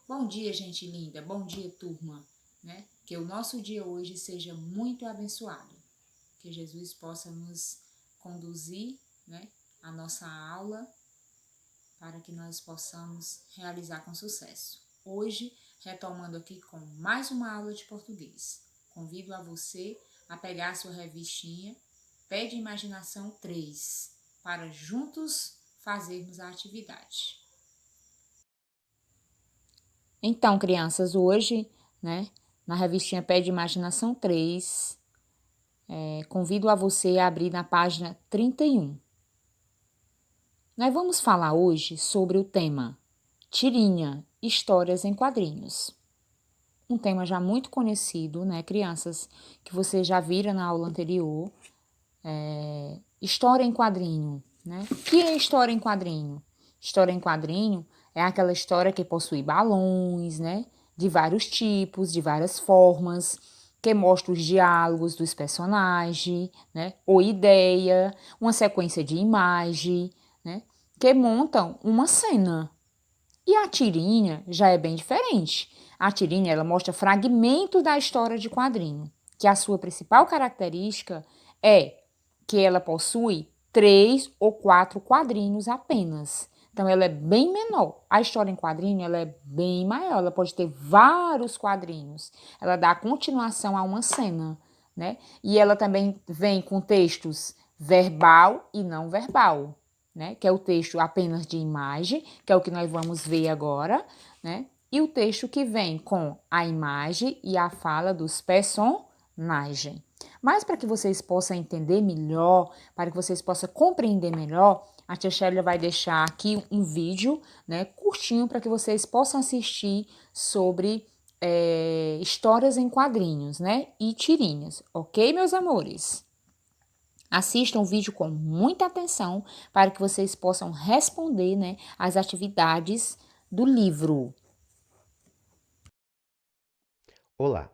Bom dia, gente linda. Bom dia, turma. Que o nosso dia hoje seja muito abençoado. Que Jesus possa nos conduzir, a nossa aula para que nós possamos realizar com sucesso. Hoje, retomando aqui com mais uma aula de português. Convido a você a pegar a sua revistinha Pé de Imaginação 3 para juntos fazermos a atividade. Então, crianças, hoje, na revistinha Pé de Imaginação 3, convido a você a abrir na página 31. Nós vamos falar hoje sobre o tema Tirinha, Histórias em Quadrinhos. Um tema já muito conhecido, crianças, que vocês já viram na aula anterior. História em quadrinho, O que é história em quadrinho? História em quadrinho é aquela história que possui balões, De vários tipos, de várias formas, que mostra os diálogos dos personagens, Ou ideia, uma sequência de imagem, Que montam uma cena. E a tirinha já é bem diferente. A tirinha, ela mostra fragmentos da história de quadrinho, que a sua principal característica é que ela possui 3 ou 4 quadrinhos apenas. Então, ela é bem menor. A história em quadrinho, ela é bem maior. Ela pode ter vários quadrinhos. Ela dá continuação a uma cena, E ela também vem com textos verbal e não verbal, Que é o texto apenas de imagem, que é o que nós vamos ver agora, E o texto que vem com a imagem e a fala dos personagens. Mas para que vocês possam entender melhor, para que vocês possam compreender melhor, a tia Sheila vai deixar aqui um vídeo, curtinho, para que vocês possam assistir sobre histórias em quadrinhos, E tirinhas, ok, meus amores? Assistam o vídeo com muita atenção para que vocês possam responder, às atividades do livro. Olá!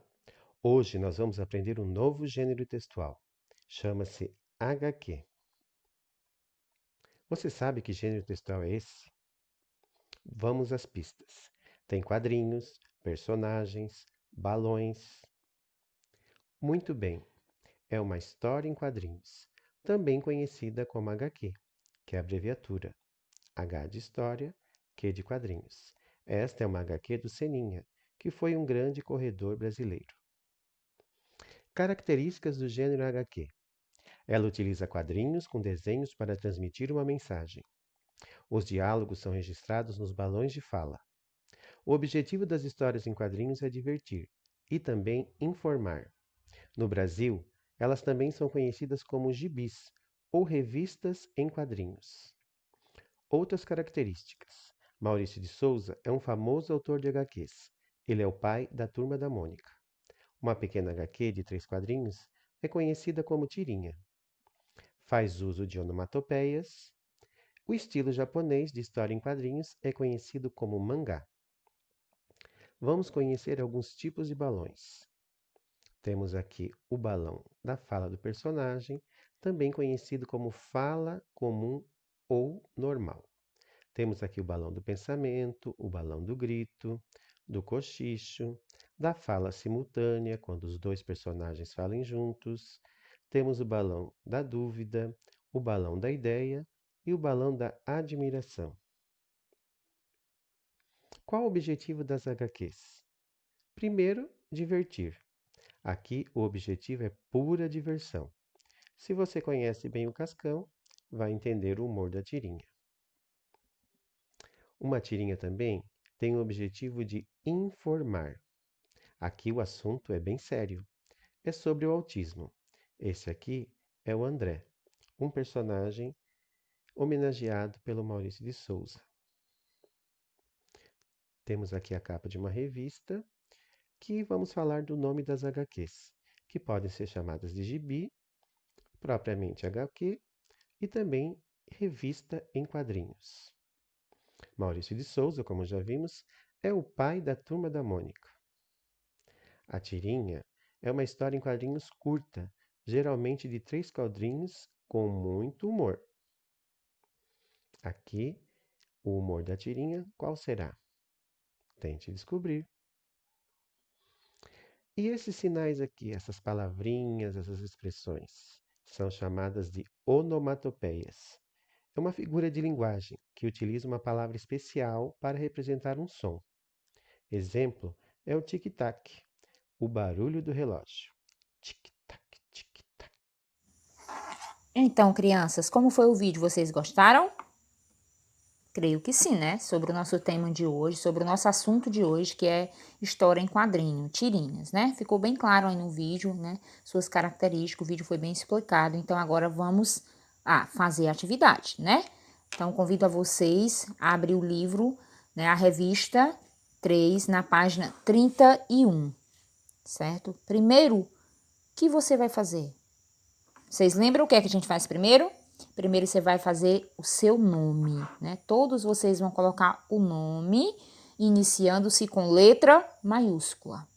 Hoje nós vamos aprender um novo gênero textual. Chama-se HQ. Você sabe que gênero textual é esse? Vamos às pistas. Tem quadrinhos, personagens, balões. Muito bem, é uma história em quadrinhos, também conhecida como HQ, que é a abreviatura. H de história, Q de quadrinhos. Esta é uma HQ do Seninha, que foi um grande corredor brasileiro. Características do gênero HQ. Ela utiliza quadrinhos com desenhos para transmitir uma mensagem. Os diálogos são registrados nos balões de fala. O objetivo das histórias em quadrinhos é divertir e também informar. No Brasil, elas também são conhecidas como gibis ou revistas em quadrinhos. Outras características. Maurício de Souza é um famoso autor de HQs. Ele é o pai da Turma da Mônica. Uma pequena HQ de 3 quadrinhos é conhecida como tirinha. Faz uso de onomatopeias. O estilo japonês de história em quadrinhos é conhecido como mangá. Vamos conhecer alguns tipos de balões. Temos aqui o balão da fala do personagem, também conhecido como fala comum ou normal. Temos aqui o balão do pensamento, o balão do grito, do cochicho, da fala simultânea, quando os dois personagens falam juntos. Temos o balão da dúvida, o balão da ideia e o balão da admiração. Qual o objetivo das HQs? Primeiro, divertir. Aqui o objetivo é pura diversão. Se você conhece bem o Cascão, vai entender o humor da tirinha. Uma tirinha também tem o objetivo de informar. Aqui o assunto é bem sério. É sobre o autismo. Esse aqui é o André, um personagem homenageado pelo Maurício de Souza. Temos aqui a capa de uma revista que vamos falar do nome das HQs, que podem ser chamadas de gibi, propriamente HQ, e também revista em quadrinhos. Maurício de Souza, como já vimos, é o pai da Turma da Mônica. A tirinha é uma história em quadrinhos curta, geralmente de 3 quadrinhos com muito humor. Aqui, o humor da tirinha, qual será? Tente descobrir. E esses sinais aqui, essas palavrinhas, essas expressões, são chamadas de onomatopeias. É uma figura de linguagem que utiliza uma palavra especial para representar um som. Exemplo é o tic-tac, o barulho do relógio. Tic-tac, tic-tac. Então, crianças, como foi o vídeo? Vocês gostaram? Creio que sim, né? Sobre o nosso tema de hoje, sobre o nosso assunto de hoje, que é história em quadrinho, tirinhas, né? Ficou bem claro aí no vídeo, né? Suas características, o vídeo foi bem explicado. Então, agora vamos fazer a atividade, né? Então, convido a vocês a abrir o livro, né? A revista 3, na página 31, certo? Primeiro, o que você vai fazer? Vocês lembram o que é que a gente faz primeiro? Primeiro você vai fazer o seu nome, né? Todos vocês vão colocar o nome, iniciando-se com letra maiúscula.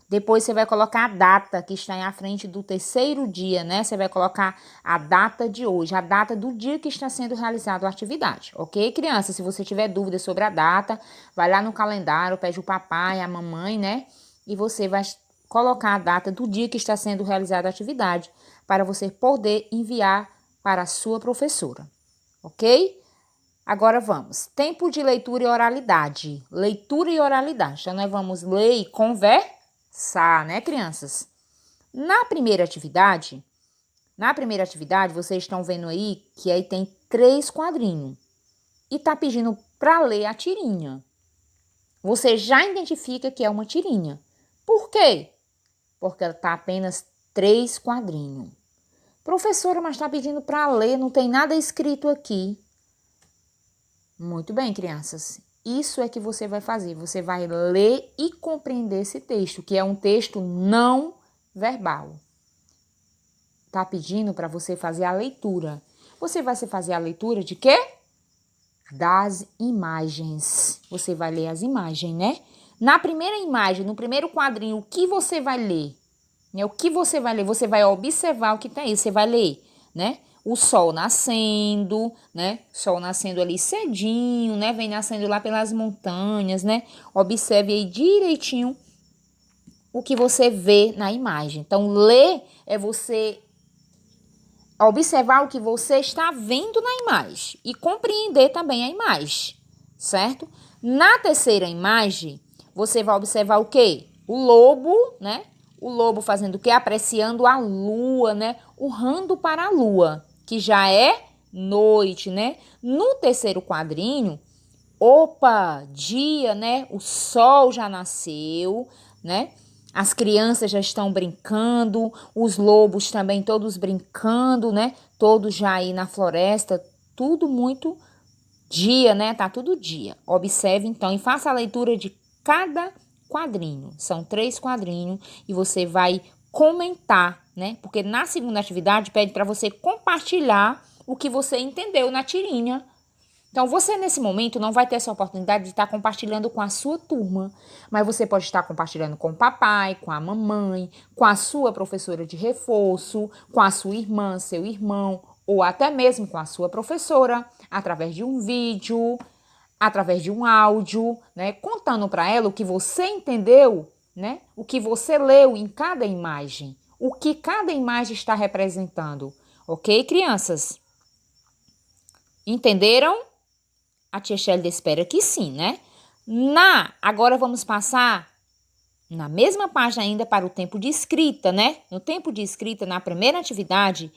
Depois você vai colocar a data que está à frente do terceiro dia, né? Você vai colocar a data de hoje, a data do dia que está sendo realizada a atividade, ok? Criança, se você tiver dúvida sobre a data, vai lá no calendário, pede o papai, a mamãe, né? E você vai colocar a data do dia que está sendo realizada a atividade para você poder enviar para a sua professora, ok? Agora vamos. Tempo de leitura e oralidade. Leitura e oralidade. Então, nós vamos ler e conversar, né, crianças? Na primeira atividade, vocês estão vendo aí que aí tem 3 quadrinhos. E tá pedindo para ler a tirinha. Você já identifica que é uma tirinha. Por quê? Porque ela tá apenas 3 quadrinhos. Professora, mas está pedindo para ler, não tem nada escrito aqui. Muito bem, crianças. Isso é que você vai fazer. Você vai ler e compreender esse texto, que é um texto não verbal. Tá pedindo para você fazer a leitura. Você vai fazer a leitura de quê? Das imagens. Você vai ler as imagens, né? Na primeira imagem, no primeiro quadrinho, o que você vai ler? O que você vai ler? Você vai observar o que tem aí. Você vai ler, né? O sol nascendo, né? Sol nascendo ali cedinho, né? Vem nascendo lá pelas montanhas, né? Observe aí direitinho o que você vê na imagem. Então, ler é você observar o que você está vendo na imagem e compreender também a imagem, certo? Na terceira imagem, você vai observar o quê? O lobo, né? O lobo fazendo o quê? Apreciando a lua, né? Urrando para a lua, que já é noite, né? No terceiro quadrinho, opa, dia, né? O sol já nasceu, né? As crianças já estão brincando, os lobos também todos brincando, né? Todos já aí na floresta, tudo muito dia, né? Tá tudo dia. Observe então e faça a leitura de cada quadrinho. São 3 quadrinhos e você vai comentar, né? Porque na segunda atividade pede para você compartilhar o que você entendeu na tirinha. Então, você nesse momento não vai ter essa oportunidade de estar compartilhando com a sua turma, mas você pode estar compartilhando com o papai, com a mamãe, com a sua professora de reforço, com a sua irmã, seu irmão, ou até mesmo com a sua professora, através de um vídeo, através de um áudio, né, contando para ela o que você entendeu, né, o que você leu em cada imagem, o que cada imagem está representando. Ok, crianças? Entenderam? A tia Shelly espera que sim, né? Agora vamos passar na mesma página ainda para o tempo de escrita, né? No tempo de escrita, na primeira atividade,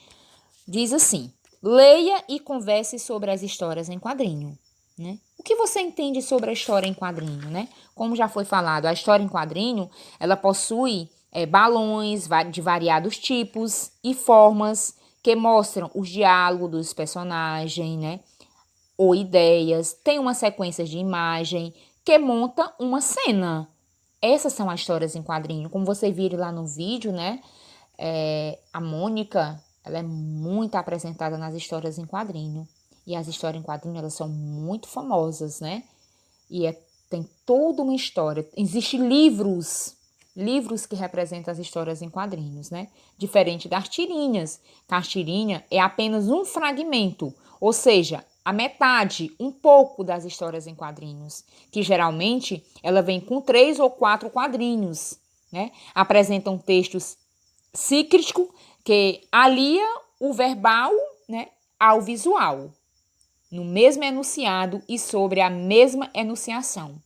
diz assim: leia e converse sobre as histórias em quadrinho, né? O que você entende sobre a história em quadrinho, né? Como já foi falado, a história em quadrinho, ela possui balões de variados tipos e formas que mostram os diálogos dos personagens, né? Ou ideias, tem uma sequência de imagem que monta uma cena. Essas são as histórias em quadrinho. Como você viu lá no vídeo, né? A Mônica, ela é muito apresentada nas histórias em quadrinho. E as histórias em quadrinho, elas são muito famosas, né? E tem toda uma história. Existem livros que representam as histórias em quadrinhos, né? Diferente das tirinhas. A tirinha é apenas um fragmento, ou seja, a metade, um pouco das histórias em quadrinhos, que geralmente ela vem com 3 ou 4 quadrinhos, né? Apresentam textos cíclicos que alia o verbal, né, ao visual, no mesmo enunciado e sobre a mesma enunciação.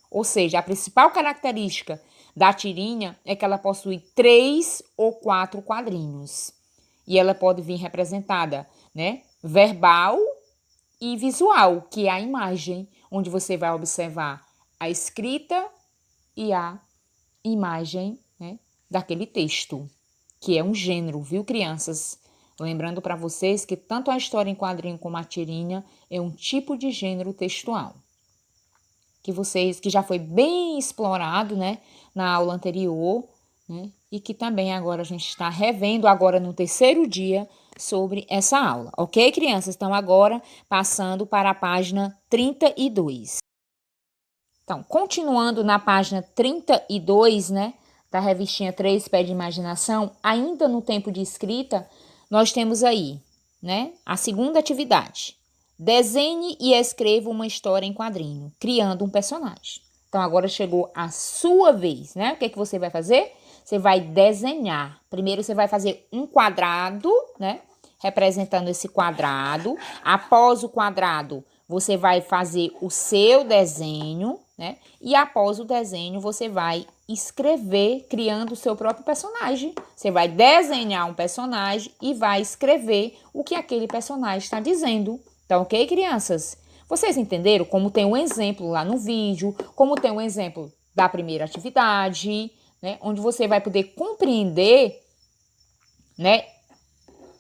Ou seja, a principal característica da tirinha é que ela possui 3 ou 4 quadrinhos. E ela pode vir representada, né, verbal e visual, que é a imagem, onde você vai observar a escrita e a imagem, né, daquele texto, que é um gênero, viu, crianças? Lembrando para vocês que tanto a história em quadrinho como a tirinha é um tipo de gênero textual, que já foi bem explorado, né, na aula anterior, né, e que também agora a gente está revendo agora no terceiro dia sobre essa aula, ok, crianças? Então, agora passando para a página 32. Então, continuando na página 32, né, da revistinha 3 Pé de Imaginação, ainda no tempo de escrita, nós temos aí, né, a segunda atividade. Desenhe e escreva uma história em quadrinho, criando um personagem. Então, agora chegou a sua vez, né? O que é que você vai fazer? Você vai desenhar. Primeiro, você vai fazer um quadrado, né? Representando esse quadrado. Após o quadrado, você vai fazer o seu desenho, né? E após o desenho, você vai escrever, criando o seu próprio personagem. Você vai desenhar um personagem e vai escrever o que aquele personagem está dizendo. Então, ok, crianças? Vocês entenderam como tem um exemplo lá no vídeo, como tem um exemplo da primeira atividade, né? Onde você vai poder compreender, né,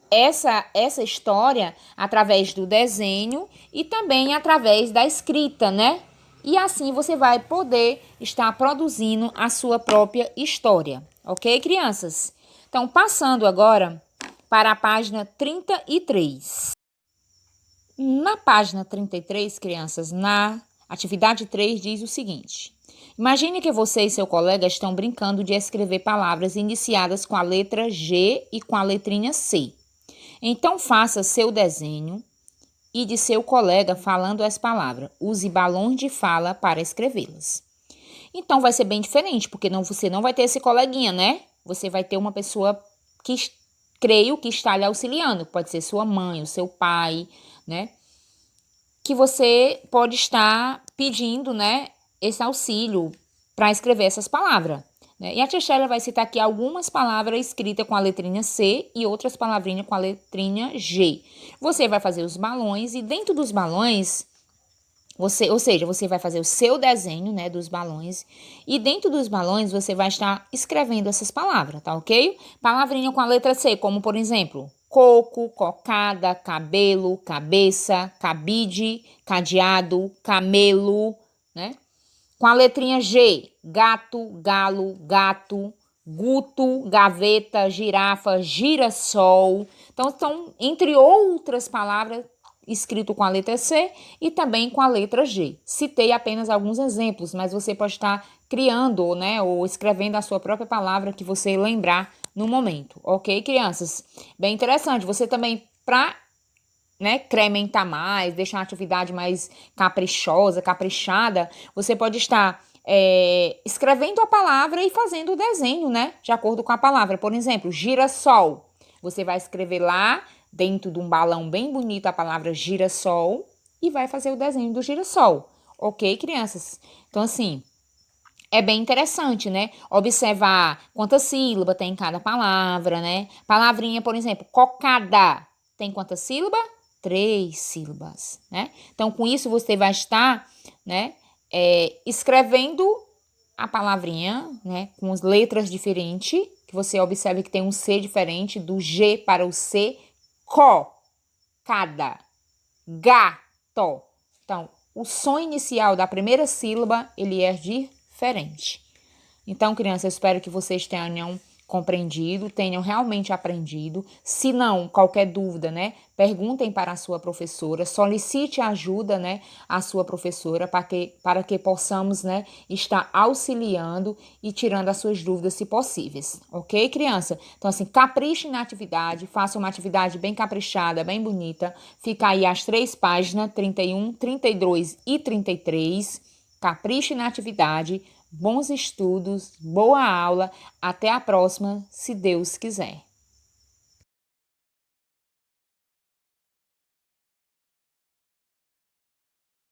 essa história através do desenho e também através da escrita, né? E assim você vai poder estar produzindo a sua própria história, ok, crianças? Então, passando agora para a página 33. Na página 33, crianças, na atividade 3, diz o seguinte: imagine que você e seu colega estão brincando de escrever palavras iniciadas com a letra G e com a letrinha C. Então, faça seu desenho e de seu colega falando as palavras. Use balões de fala para escrevê-las. Então, vai ser bem diferente, porque você não vai ter esse coleguinha, né? Você vai ter uma pessoa que creio que está lhe auxiliando. Pode ser sua mãe, o seu pai, né? Que você pode estar pedindo, né, esse auxílio para escrever essas palavras. Né? E a tia Sheila vai citar aqui algumas palavras escritas com a letrinha C e outras palavrinhas com a letrinha G. Você vai fazer os balões e dentro dos balões, você vai fazer o seu desenho, né, dos balões e dentro dos balões você vai estar escrevendo essas palavras, tá ok? Palavrinha com a letra C, como por exemplo, coco, cocada, cabelo, cabeça, cabide, cadeado, camelo, né? Com a letrinha G, gato, galo, gato, guto, gaveta, girafa, girassol. Então, estão entre outras palavras escrito com a letra C e também com a letra G. Citei apenas alguns exemplos, mas você pode estar criando, né, ou escrevendo a sua própria palavra que você lembrar no momento, ok, crianças? Bem interessante. Você também, para, né, incrementar mais, deixar a atividade mais caprichosa, caprichada, você pode estar escrevendo a palavra e fazendo o desenho, né, de acordo com a palavra. Por exemplo, girassol. Você vai escrever lá dentro de um balão bem bonito a palavra girassol e vai fazer o desenho do girassol. Ok, crianças? Então, assim, é bem interessante, né? Observar quantas sílabas tem em cada palavra, né? Palavrinha, por exemplo, cocada. Tem quantas sílabas? 3 sílabas, né? Então, com isso, você vai estar, né, escrevendo a palavrinha, né, com as letras diferentes, que você observe que tem um C diferente, do G para o C, cada, gato. Então, o som inicial da primeira sílaba, ele é diferente. Então, crianças, eu espero que vocês tenham compreendido, tenham realmente aprendido. Se não, qualquer dúvida, né, perguntem para a sua professora, solicite ajuda, né, à sua professora para que possamos, né, estar auxiliando e tirando as suas dúvidas se possíveis, ok, criança? Então, assim, capriche na atividade, faça uma atividade bem caprichada, bem bonita. Fica aí as 3 páginas, 31, 32 e 33. Capriche na atividade, bons estudos, boa aula. Até a próxima, se Deus quiser.